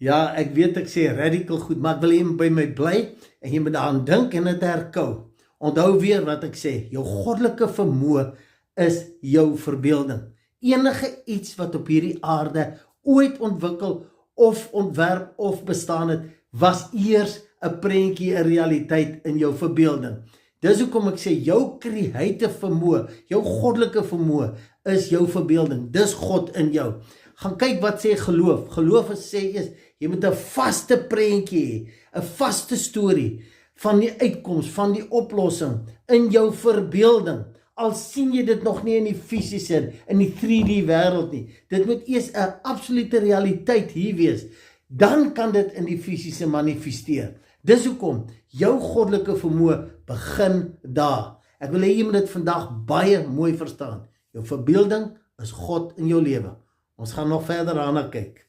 Ja, ek weet ek sê radical goed, maar ek wil hê by my bly en jy moet daaraan dink en dit herkou. Onthou weer wat ek sê, jou goddelike vermoë is jou verbeelding. Enige iets wat op hierdie aarde ooit ontwikkel of ontwerp of bestaan het, was eers 'n prentjie, 'n realiteit in jou verbeelding. Dis hoekom ek sê, jou creative vermoë, jou goddelike vermoë is jou verbeelding. Dis God in jou. Gaan kyk wat sê geloof. Geloof sê is, jy moet 'n vaste prentjie hê, 'n vaste storie van die uitkoms, van die oplossing in jou verbeelding. Al sien jy dit nog nie in die fisiese, in die 3D wêreld nie. Dit moet eers 'n absolute realiteit hier wees. Dan kan dit in die fisiese manifesteer. Dis hoekom jou goddelike vermoë begin daar. Ek wil hê jy moet dit vandag baie mooi verstaan. Jou verbeelding is God in jou lewe. Ons gaan nog verder daarna kyk.